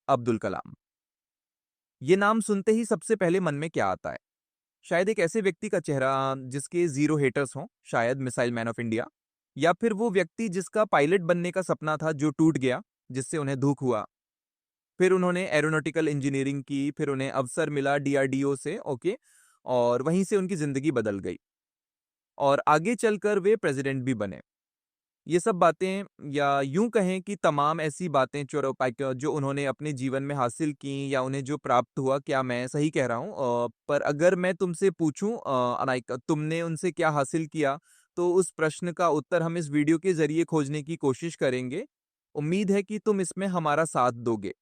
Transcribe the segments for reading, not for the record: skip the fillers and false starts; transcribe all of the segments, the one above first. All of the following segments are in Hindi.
अब्दुल कलाम। ये नाम सुनते ही सबसे पहले मन में क्या आता है? शायद एक ऐसे व्यक्ति का चेहरा जिसके ज़ीरो हेटर्स हों, शायद मिसाइल मैन ऑफ इंडिया, या फिर वो व्यक्ति जिसका पायलट बनने का सपना था जो टूट गया, जिससे उन्हें दुःख हुआ। फिर उन्होंने एरोनॉटिकल इंजीनियरिंग की, फिर उन्हें अवसर मिला डीआरडीओ से, ओके, और वहीं से उनकी ज़िंदगी बदल गई और आगे चलकर वे प्रेज़िडेंट भी बने। ये सब बातें, या यूँ कहें कि तमाम ऐसी बातें जो उन्होंने अपने जीवन में हासिल की या उन्हें जो प्राप्त हुआ, क्या मैं सही कह रहा हूँ? पर अगर मैं तुमसे पूछूँ अनायका, तुमने उनसे क्या हासिल किया? तो उस प्रश्न का उत्तर हम इस वीडियो के ज़रिए खोजने की कोशिश करेंगे। उम्मीद है कि तुम इसमें हमारा साथ दोगे।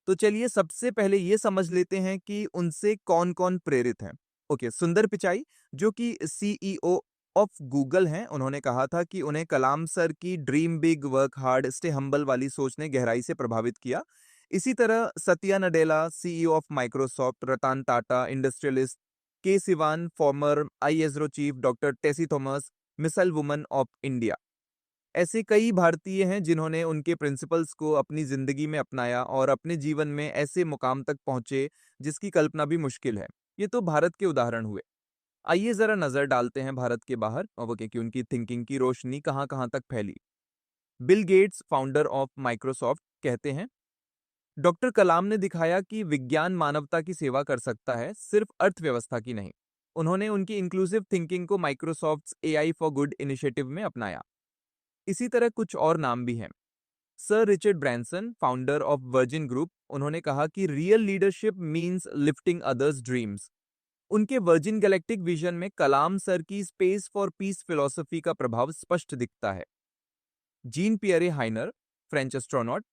तो चलिए सबसे पहले ये समझ लेते हैं कि उनसे कौन-कौन प्रेरित हैं। ओके, सुंदर पिचाई जो कि सीईओ ऑफ गूगल हैं, उन्होंने कहा था कि उन्हें कलाम सर की dream big work hard stay humble वाली सोच ने गहराई से प्रभावित किया। इसी तरह Satya Nadella CEO of Microsoft, Ratan Tata industrialist, K Sivan former ISRO chief, doctor Tessy Thomas missile woman of India, ऐसे कई भारतीय हैं जिन्होंने उनके प्रिंसिपल्स को अपनी जिंदगी में अपनाया और अपने जीवन में ऐसे मुकाम तक पहुंचे जिसकी कल्पना भी मुश्किल है। ये तो भारत के उदाहरण हुए। आइए जरा नजर डालते हैं भारत के बाहर और वो कि उनकी थिंकिंग की रोशनी कहां कहां तक फैली। Bill Gates, founder of Microsoft, कहते हैं, डॉक्टर कलाम ने दिखाया कि विज्ञान मानवता की सेवा कर सकता है, सिर्फ अर्थव्यवस्था की नहीं। उन्होंने उनकी इंक्लूसिव थिंकिंग को Microsoft AI for good initiative में अपनाया। इसी तरह कुछ और नाम भी हैं। Sir Richard Branson, founder of Virgin Group, उन्होंने कहा कि real leadership means lifting others dreams. उनके वर्जिन गैलेक्टिक विजन में कलाम सर की स्पेस फॉर पीस फिलॉसफी का प्रभाव स्पष्ट दिखता है। Jean Pierre Haignere, French astronaut,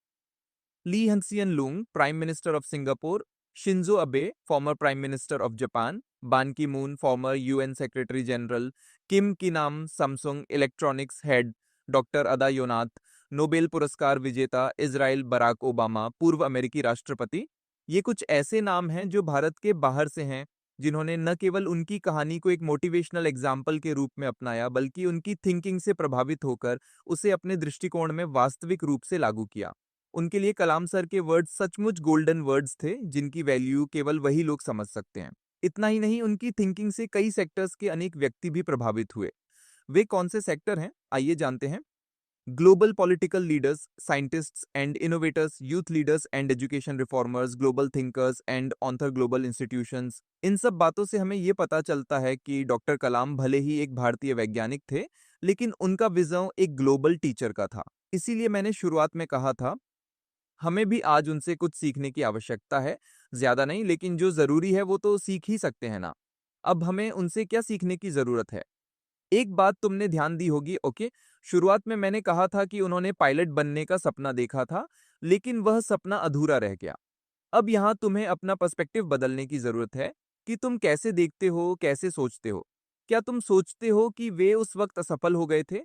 Lee Hsien Loong, prime minister of Singapore, Shinzo Abe, former prime minister of Japan, Ban Ki Moon, former UN secretary general, Kim Ki Nam, Samsung electronics head, doctor अदा योनाथ, नोबेल पुरस्कार विजेता इजराइल बराक ओबामा, पूर्व अमेरिकी राष्ट्रपति, ये कुछ ऐसे नाम हैं जो भारत के बाहर से हैं, जिन्होंने न केवल उनकी कहानी को एक मोटिवेशनल एग्जाम्पल के रूप में अपनाया, बल्कि उनकी थिंकिंग से प्रभावित होकर उसे अपने दृष्टिकोण में वास्तविक रूप से लागू किया। उनके लिए कलाम सर के वर्ड्स सचमुच गोल्डन वर्ड्स थे, जिनकी वैल्यू केवल वही लोग समझ सकते हैं। इतना ही नहीं, उनकी थिंकिंग से कई सेक्टर्स के अनेक व्यक्ति भी प्रभावित हुए। वे कौन से सेक्टर हैं, आइए जानते हैं। Global political leaders, scientists and innovators, youth leaders and education reformers, global thinkers and other global institutions. इन सब बातों से हमें ये पता चलता है कि डॉक्टर कलाम भले ही एक भारतीय वैज्ञानिक थे, लेकिन उनका विजन एक ग्लोबल टीचर का था। इसीलिए मैंने शुरुआत में कहा था, हमें भी आज उनसे कुछ सीखने की आवश्यकता है। ज़्यादा नहीं, लेकिन जो ज़रूरी है वो तो सीख ही सकते हैं ना। अब हमें उनसे क्या सीखने की ज़रूरत है? एक बात तुमने ध्यान दी होगी, ओके, शुरुआत में मैंने कहा था कि उन्होंने पायलट बनने का सपना देखा था, लेकिन वह सपना अधूरा रह गया। अब यहाँ तुम्हें अपना पर्सपेक्टिव बदलने की ज़रूरत है कि तुम कैसे देखते हो, कैसे सोचते हो। क्या तुम सोचते हो कि वे उस वक़्त असफल हो गए थे?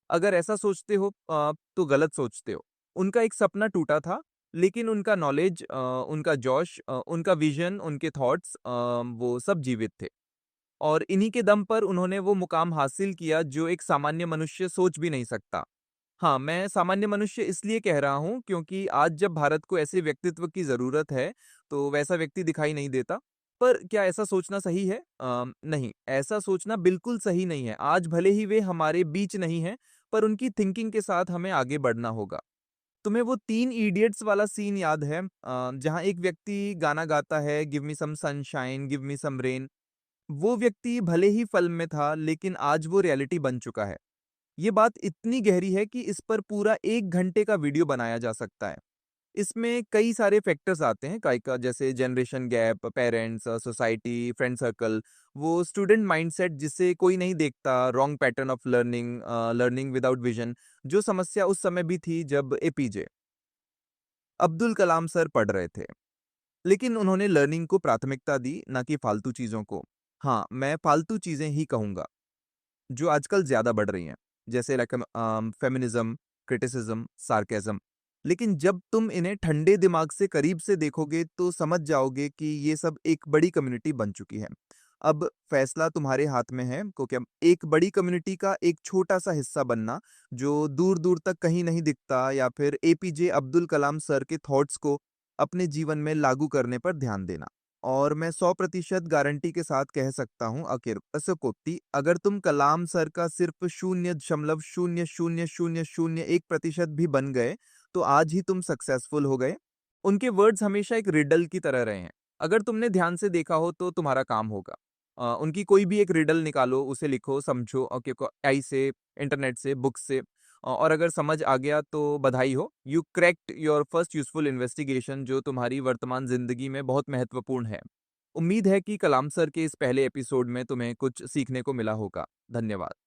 अगर ऐसा सोचते हो तो गलत सोचते हो। उनका एक सपना टूटा था, लेकिन उनका नॉलेज, उनका जोश, उनका विज़न, उनके थॉट्स, वो सब जीवित थे। और इन्हीं के दम पर उन्होंने वो मुकाम हासिल किया जो एक सामान्य मनुष्य सोच भी नहीं सकता। हाँ, मैं सामान्य मनुष्य इसलिए कह रहा हूँ क्योंकि आज जब भारत को ऐसे व्यक्तित्व की ज़रूरत है, तो वैसा व्यक्ति दिखाई नहीं देता। पर क्या ऐसा सोचना सही है? नहीं, ऐसा सोचना बिल्कुल सही नहीं है। आज भले ही वे हमारे बीच नहीं हैं, पर उनकी थिंकिंग के साथ हमें आगे बढ़ना होगा। तुम्हें वो 3 इडियट्स वाला सीन याद है, जहाँ एक व्यक्ति गाना गाता है, give me some sunshine, give me some rain. वो व्यक्ति भले ही फ़िल्म में था, लेकिन आज वो रियलिटी बन चुका है। ये बात इतनी गहरी है कि इस पर पूरा 1 घंटे का वीडियो बनाया जा सकता है। इसमें कई सारे फैक्टर्स आते हैं, काइका जैसे generation gap, parents, society, friend circle, वो स्टूडेंट माइंडसेट जिसे कोई नहीं देखता, wrong pattern of learning, learning without vision, जो समस्या उस समय भी थी जब एपीजे अब्दुल कलाम सर पढ़ रहे थे। लेकिन उन्होंने लर्निंग को प्राथमिकता दी, ना कि फालतू चीज़ों को। हाँ, मैं फालतू चीज़ें ही कहूँगा, जो आजकल ज़्यादा बढ़ रही हैं, जैसे लाइक फेमिनिज्म, क्रिटिसिज्म, सार्केज़्म। लेकिन जब तुम इन्हें ठंडे दिमाग से करीब से देखोगे तो समझ जाओगे कि ये सब एक बड़ी कम्युनिटी बन चुकी है। अब फैसला तुम्हारे हाथ में है क्योंकि अब एक बड़ी कम्युनिटी का एक छोटा-सा हिस्सा बनना, जो दूर-दूर तक कहीं नहीं दिखता, या फिर एपीजे अब्दुल कलाम सर के थॉट्स को अपने जीवन में लागू करने पर ध्यान देना। और मैं 100% गारंटी के साथ कह सकता हूँ अकिर असकोत्ती, अगर तुम कलाम सर का सिर्फ 0.0001% भी बन गए, तो आज ही तुम सक्सेसफुल हो गए। उनके वर्ड्स हमेशा एक रिडल की तरह रहे हैं। अगर तुमने ध्यान से देखा हो तो तुम्हारा काम होगा। उनकी कोई भी एक रिडल निकालो, उसे लिखो, समझो, ओके, एआई से, इंटरनेट से, बुक से, और अगर समझ आ गया तो बधाई हो, you cracked your first useful investigation, जो तुम्हारी वर्तमान जिंदगी में बहुत महत्वपूर्ण है। उम्मीद है कि कलाम सर के इस पहले एपिसोड में तुम्हें कुछ सीखने को मिला होगा। धन्यवाद।